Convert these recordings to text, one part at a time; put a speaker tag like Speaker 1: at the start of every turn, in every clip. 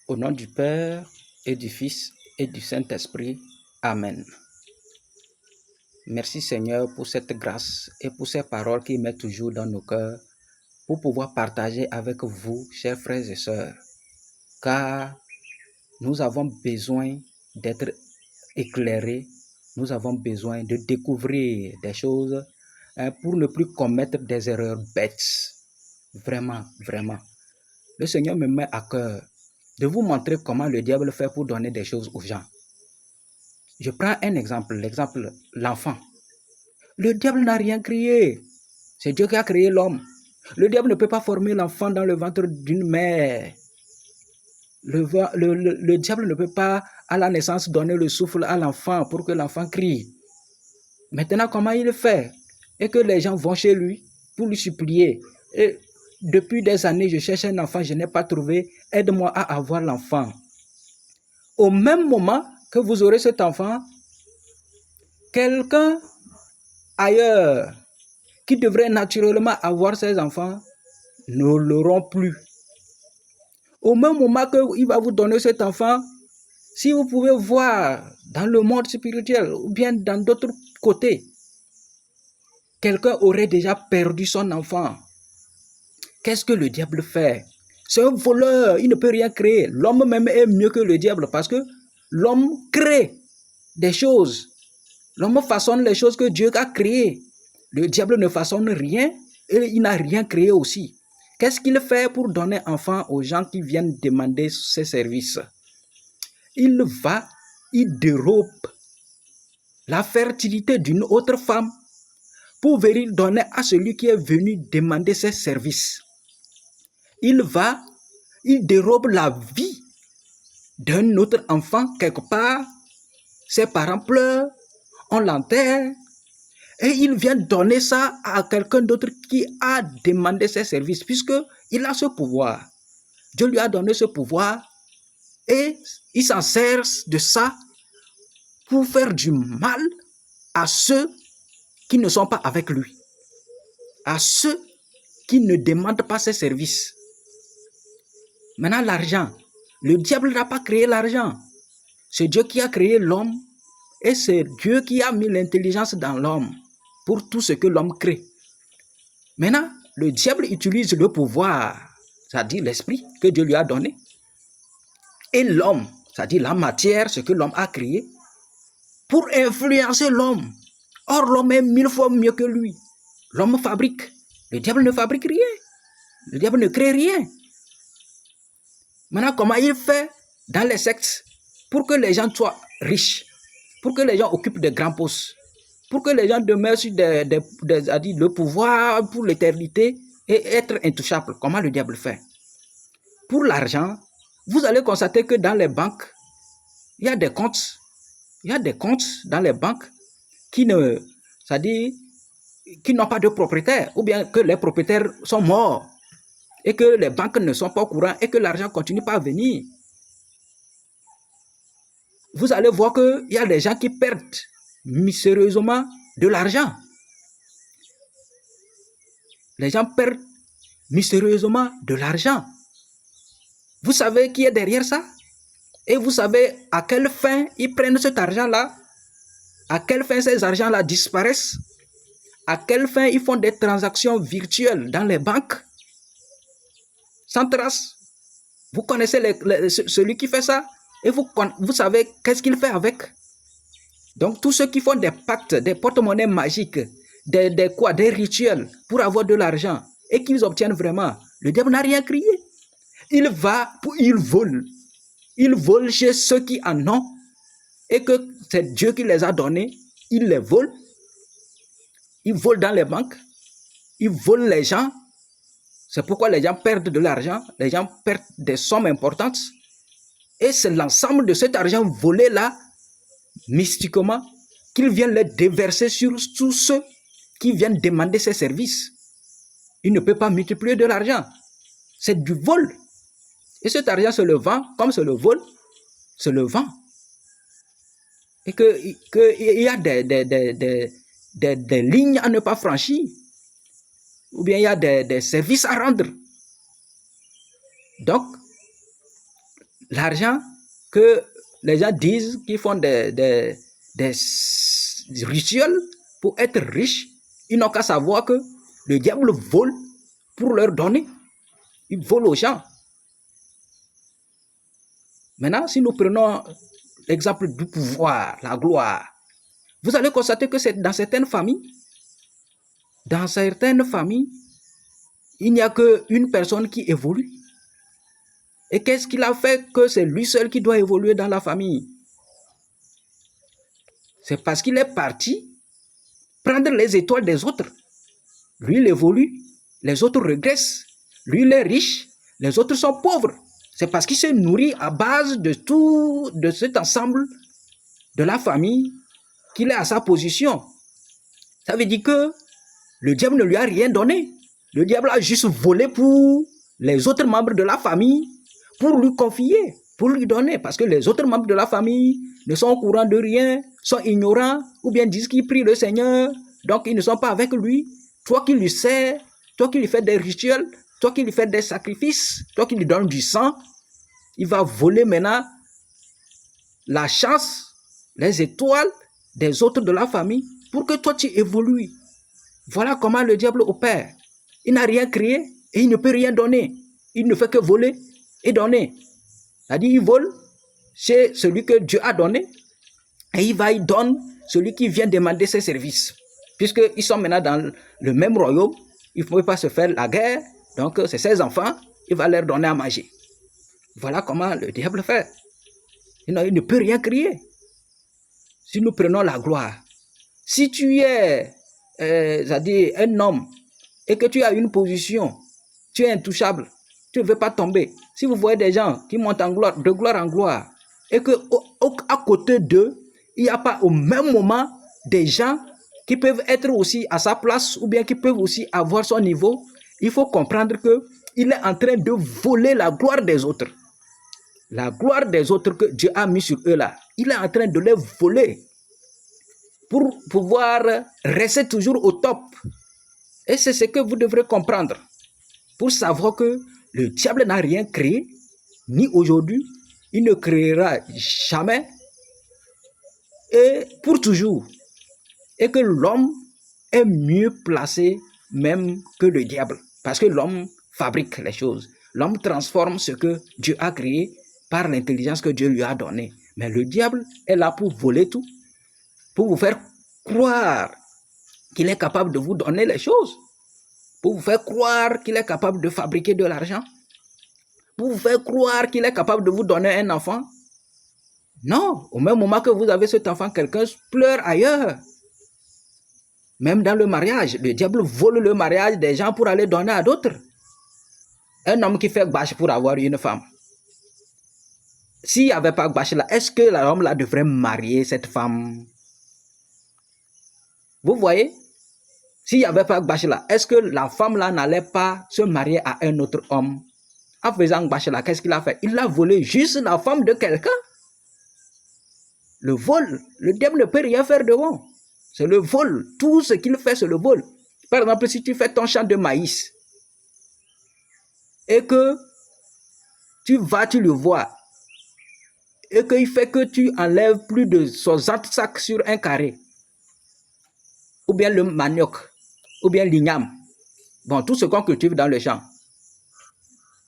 Speaker 1: Au nom du Père et du Fils et du Saint-Esprit. Amen. Merci Seigneur pour cette grâce et pour ces paroles qui mettent toujours dans nos cœurs pour pouvoir partager avec vous, chers frères et sœurs, car nous avons besoin d'être éclairés, nous avons besoin de découvrir des choses pour ne plus commettre des erreurs bêtes. Vraiment, vraiment. Le Seigneur me met à cœur de vous montrer comment le diable fait pour donner des choses aux gens. Je prends un exemple, l'exemple, l'enfant. Le diable n'a rien créé. C'est Dieu qui a créé l'homme. Le diable ne peut pas former l'enfant dans le ventre d'une mère. Le diable ne peut pas, à la naissance, donner le souffle à l'enfant pour que l'enfant crie. Maintenant, comment il fait? Et que les gens vont chez lui pour lui supplier. Et depuis des années, je cherche un enfant, je n'ai pas trouvé. Aide-moi à avoir l'enfant. Au même moment que vous aurez cet enfant, quelqu'un ailleurs qui devrait naturellement avoir ses enfants ne l'auront plus. Au même moment qu'il va vous donner cet enfant, si vous pouvez voir dans le monde spirituel ou bien dans d'autres côtés, quelqu'un aurait déjà perdu son enfant. Qu'est-ce que le diable fait? C'est un voleur, il ne peut rien créer. L'homme même est mieux que le diable parce que l'homme crée des choses. L'homme façonne les choses que Dieu a créées. Le diable ne façonne rien et il n'a rien créé aussi. Qu'est-ce qu'il fait pour donner enfant aux gens qui viennent demander ses services? Il dérobe la fertilité d'une autre femme pour venir donner à celui qui est venu demander ses services. Il dérobe la vie d'un autre enfant quelque part. Ses parents pleurent, on l'enterre, et il vient donner ça à quelqu'un d'autre qui a demandé ses services, puisqu'il a ce pouvoir. Dieu lui a donné ce pouvoir et il s'en sert de ça pour faire du mal à ceux qui ne sont pas avec lui, à ceux qui ne demandent pas ses services. Maintenant, l'argent. Le diable n'a pas créé l'argent. C'est Dieu qui a créé l'homme et c'est Dieu qui a mis l'intelligence dans l'homme pour tout ce que l'homme crée. Maintenant, le diable utilise le pouvoir, c'est-à-dire l'esprit que Dieu lui a donné, et l'homme, c'est-à-dire la matière, ce que l'homme a créé, pour influencer l'homme. Or, l'homme est 1000 fois mieux que lui. L'homme fabrique. Le diable ne fabrique rien. Le diable ne crée rien. Maintenant, comment il fait dans les sectes pour que les gens soient riches, pour que les gens occupent de grands postes, pour que les gens demeurent sur le pouvoir pour l'éternité et être intouchables? Comment le diable fait? Pour l'argent, vous allez constater que dans les banques, il y a des comptes. Il y a des comptes dans les banques qui n'ont pas de propriétaires, ou bien que les propriétaires sont morts et que les banques ne sont pas au courant et que l'argent continue pas à venir. Vous allez voir qu'il y a des gens qui perdent mystérieusement de l'argent. Les gens perdent mystérieusement de l'argent. Vous savez qui est derrière ça? Et vous savez à quelle fin ils prennent cet argent-là? À quelle fin ces argents-là disparaissent? À quelle fin ils font des transactions virtuelles dans les banques? Sans trace. Vous connaissez celui qui fait ça? Et vous savez qu'est-ce qu'il fait avec? Donc, tous ceux qui font des pactes, des porte-monnaies magiques, des rituels pour avoir de l'argent et qu'ils obtiennent vraiment, le diable n'a rien crié. Il vole. Il vole chez ceux qui en ont et que c'est Dieu qui les a donnés. Il les vole. Il vole dans les banques. Il vole les gens. C'est pourquoi les gens perdent de l'argent. Les gens perdent des sommes importantes. Et c'est l'ensemble de cet argent volé-là, mystiquement, qu'ils viennent les déverser sur tous ceux qui viennent demander ces services. Il ne peut pas multiplier de l'argent. C'est du vol. Et cet argent se le vend, comme se le vole, se le vend. Et qu'il y a des lignes à ne pas franchir. Ou bien il y a des services à rendre. Donc, l'argent que les gens disent qu'ils font des rituels pour être riches, ils n'ont qu'à savoir que le diable vole pour leur donner. Il vole aux gens. Maintenant, si nous prenons l'exemple du pouvoir, la gloire, vous allez constater que c'est dans certaines familles, il n'y a qu'une personne qui évolue. Et qu'est-ce qu'il a fait que c'est lui seul qui doit évoluer dans la famille? C'est parce qu'il est parti prendre les étoiles des autres. Lui, il évolue, les autres régressent. Lui, il est riche, les autres sont pauvres. C'est parce qu'il se nourrit à base de tout, de cet ensemble de la famille qu'il est à sa position. Ça veut dire que le diable ne lui a rien donné. Le diable a juste volé pour les autres membres de la famille, pour lui confier, pour lui donner. Parce que les autres membres de la famille ne sont au courant de rien, sont ignorants, ou bien disent qu'ils prient le Seigneur, donc ils ne sont pas avec lui. Toi qui lui sers, toi qui lui fais des rituels, toi qui lui fais des sacrifices, toi qui lui donnes du sang, il va voler maintenant la chance, les étoiles des autres de la famille pour que toi tu évolues. Voilà comment le diable opère. Il n'a rien créé et il ne peut rien donner. Il ne fait que voler et donner. C'est-à-dire il vole chez celui que Dieu a donné et il donne celui qui vient demander ses services. Puisqu'ils sont maintenant dans le même royaume, ils ne peuvent pas se faire la guerre. Donc c'est ses enfants, il va leur donner à manger. Voilà comment le diable fait. Sinon, il ne peut rien créer. Si nous prenons la gloire, si tu es c'est-à-dire un homme et que tu as une position, tu es intouchable, tu ne veux pas tomber. Si vous voyez des gens qui montent en gloire, de gloire en gloire, et qu'à côté d'eux, il n'y a pas au même moment des gens qui peuvent être aussi à sa place ou bien qui peuvent aussi avoir son niveau, il faut comprendre qu'il est en train de voler la gloire des autres. La gloire des autres que Dieu a mis sur eux là, il est en train de les voler pour pouvoir rester toujours au top. Et c'est ce que vous devrez comprendre pour savoir que le diable n'a rien créé, ni aujourd'hui, il ne créera jamais et pour toujours. Et que l'homme est mieux placé même que le diable. Parce que l'homme fabrique les choses. L'homme transforme ce que Dieu a créé par l'intelligence que Dieu lui a donnée. Mais le diable est là pour voler tout, pour vous faire croire qu'il est capable de vous donner les choses, pour vous faire croire qu'il est capable de fabriquer de l'argent, pour vous faire croire qu'il est capable de vous donner un enfant. Non, au même moment que vous avez cet enfant, quelqu'un pleure ailleurs. Même dans le mariage, le diable vole le mariage des gens pour aller donner à d'autres. Un homme qui fait bâche pour avoir une femme. S'il n'y avait pas bâche là, est-ce que l'homme là devrait marier cette femme? Vous voyez? S'il n'y avait pas bâche là, est-ce que la femme là n'allait pas se marier à un autre homme? En faisant bâche là, qu'est-ce qu'il a fait? Il a volé juste la femme de quelqu'un. Le vol, le diable ne peut rien faire de bon. C'est le vol. Tout ce qu'il fait, c'est le vol. Par exemple, si tu fais ton champ de maïs et que tu vas, tu le vois, et qu'il fait que tu enlèves plus de 60 sacs sur un carré, ou bien le manioc, ou bien l'igname, bon, tout ce qu'on cultive dans le champ.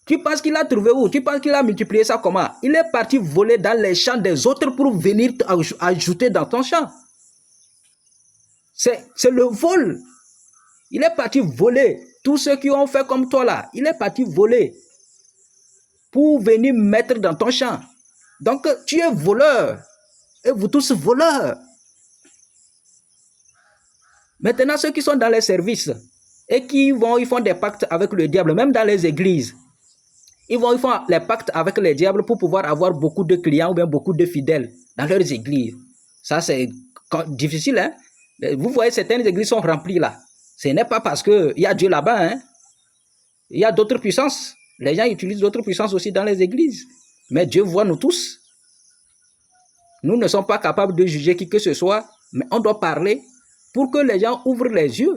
Speaker 1: Tu penses qu'il a trouvé où? Tu penses qu'il a multiplié ça comment? Il est parti voler dans les champs des autres pour venir ajouter dans ton champ. C'est le vol. Il est parti voler. Tous ceux qui ont fait comme toi là, il est parti voler pour venir mettre dans ton champ. Donc, tu es voleur. Et vous tous voleurs. Maintenant, ceux qui sont dans les services et qui ils font des pactes avec le diable, même dans les églises, ils font les pactes avec les diables pour pouvoir avoir beaucoup de clients ou bien beaucoup de fidèles dans leurs églises. Ça, c'est difficile, hein? Vous voyez, certaines églises sont remplies là. Ce n'est pas parce qu'il y a Dieu là-bas, hein? Il y a d'autres puissances. Les gens utilisent d'autres puissances aussi dans les églises. Mais Dieu voit nous tous. Nous ne sommes pas capables de juger qui que ce soit, mais on doit parler pour que les gens ouvrent les yeux.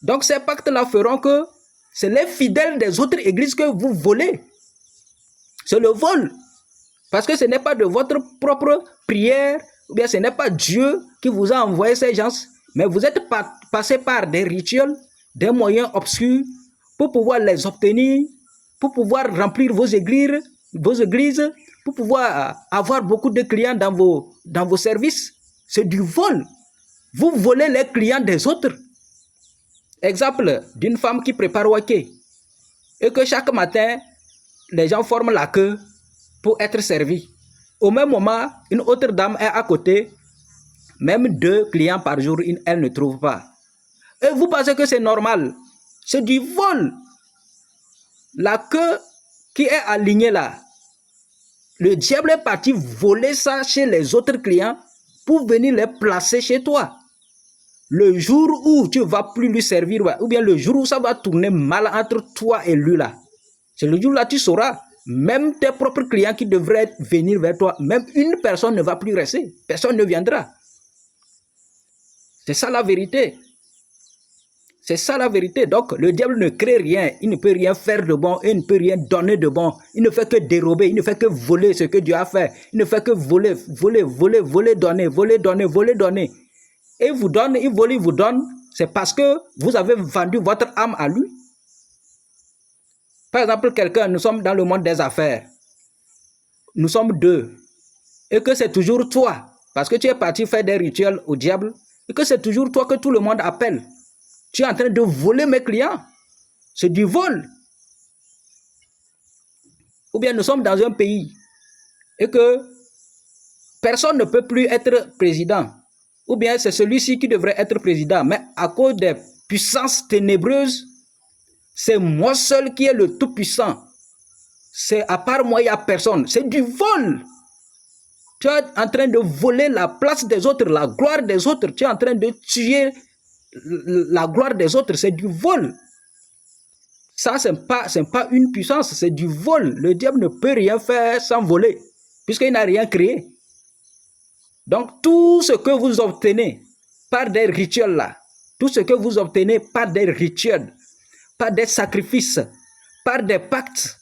Speaker 1: Donc ces pactes-là feront que c'est les fidèles des autres églises que vous volez. C'est le vol. Parce que ce n'est pas de votre propre prière, ou bien ce n'est pas Dieu qui vous a envoyé ces gens, mais vous êtes passé par des rituels, des moyens obscurs pour pouvoir les obtenir, pour pouvoir remplir vos églises, pour pouvoir avoir beaucoup de clients dans vos services. C'est du vol. Vous volez les clients des autres. Exemple d'une femme qui prépare Waké et que chaque matin, les gens forment la queue pour être servis. Au même moment, une autre dame est à côté, même 2 clients par jour, elle ne trouve pas. Et vous pensez que c'est normal? C'est du vol. La queue qui est alignée là, le diable est parti voler ça chez les autres clients pour venir les placer chez toi. Le jour où tu ne vas plus lui servir, ou bien le jour où ça va tourner mal entre toi et lui là, c'est le jour là tu sauras. Même tes propres clients qui devraient venir vers toi, même une personne ne va plus rester. Personne ne viendra. C'est ça la vérité. C'est ça la vérité. Donc, le diable ne crée rien. Il ne peut rien faire de bon. Il ne peut rien donner de bon. Il ne fait que dérober. Il ne fait que voler ce que Dieu a fait. Il ne fait que voler, donner. Et il vous donne, il vole, il vous donne. C'est parce que vous avez vendu votre âme à lui. Par exemple, quelqu'un, nous sommes dans le monde des affaires. Nous sommes 2. Et que c'est toujours toi, parce que tu es parti faire des rituels au diable, et que c'est toujours toi que tout le monde appelle. Tu es en train de voler mes clients. C'est du vol. Ou bien nous sommes dans un pays et que personne ne peut plus être président. Ou bien c'est celui-ci qui devrait être président. Mais à cause des puissances ténébreuses, c'est moi seul qui est le tout-puissant. C'est à part moi, il n'y a personne. C'est du vol. Tu es en train de voler la place des autres, la gloire des autres. Tu es en train de tuer la gloire des autres. C'est du vol. Ça, ce n'est pas une puissance, c'est du vol. Le diable ne peut rien faire sans voler, puisqu'il n'a rien créé. Donc, tout ce que vous obtenez par des rituels là, tout ce que vous obtenez par des rituels, par des sacrifices, par des pactes,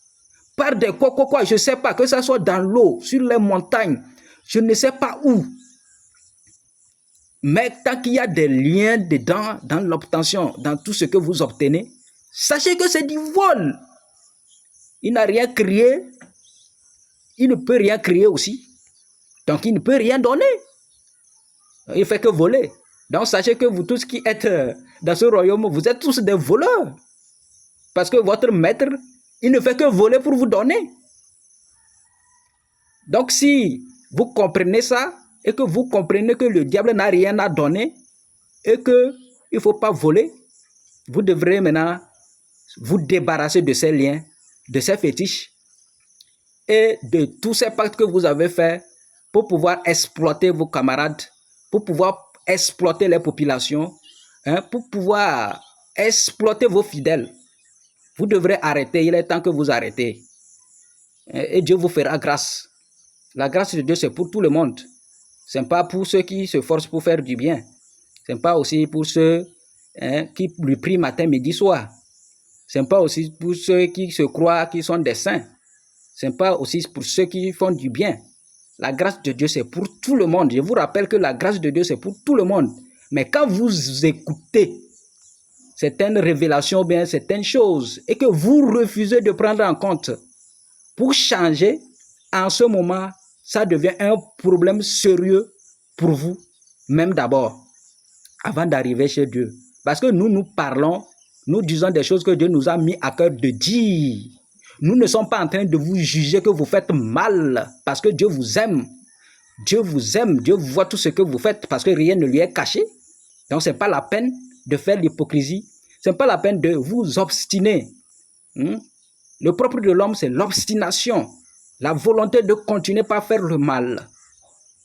Speaker 1: par des quoi, je ne sais pas, que ce soit dans l'eau, sur les montagnes, je ne sais pas où. Mais tant qu'il y a des liens dedans, dans l'obtention, dans tout ce que vous obtenez, sachez que c'est du vol. Il n'a rien créé, il ne peut rien créer aussi. Donc il ne peut rien donner. Il ne fait que voler. Donc sachez que vous tous qui êtes dans ce royaume, vous êtes tous des voleurs. Parce que votre maître, il ne fait que voler pour vous donner. Donc si vous comprenez ça, et que vous comprenez que le diable n'a rien à donner, et qu'il ne faut pas voler, vous devrez maintenant vous débarrasser de ces liens, de ces fétiches, et de tous ces pactes que vous avez faits pour pouvoir exploiter vos camarades, pour pouvoir exploiter les populations, pour pouvoir exploiter vos fidèles. Vous devrez arrêter, il est temps que vous arrêtez. Et Dieu vous fera grâce. La grâce de Dieu, c'est pour tout le monde. Ce n'est pas pour ceux qui se forcent pour faire du bien. Ce n'est pas aussi pour ceux qui lui prient matin, midi, soir. Ce n'est pas aussi pour ceux qui se croient qu'ils sont des saints. Ce n'est pas aussi pour ceux qui font du bien. La grâce de Dieu, c'est pour tout le monde. Je vous rappelle que la grâce de Dieu, c'est pour tout le monde. Mais quand vous écoutez certaines révélations, bien certaines choses, et que vous refusez de prendre en compte pour changer, en ce moment, ça devient un problème sérieux pour vous, même d'abord, avant d'arriver chez Dieu. Parce que nous parlons, nous disons des choses que Dieu nous a mis à cœur de dire. Nous ne sommes pas en train de vous juger que vous faites mal, parce que Dieu vous aime. Dieu vous aime, Dieu voit tout ce que vous faites, parce que rien ne lui est caché. Donc, ce n'est pas la peine de faire l'hypocrisie. Ce n'est pas la peine de vous obstiner. Le propre de l'homme, c'est l'obstination. La volonté de continuer par faire le mal.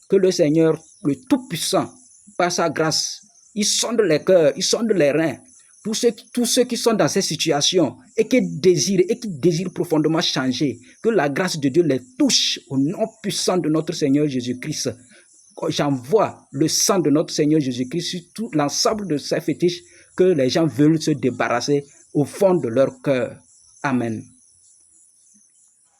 Speaker 1: Que le Seigneur, le Tout-Puissant, par sa grâce, il sonde les cœurs, il sonde les reins. Pour tous ceux qui sont dans ces situations et qui désirent profondément changer, que la grâce de Dieu les touche au nom puissant de notre Seigneur Jésus-Christ. J'envoie le sang de notre Seigneur Jésus-Christ sur tout l'ensemble de ces fétiches que les gens veulent se débarrasser au fond de leur cœur. Amen.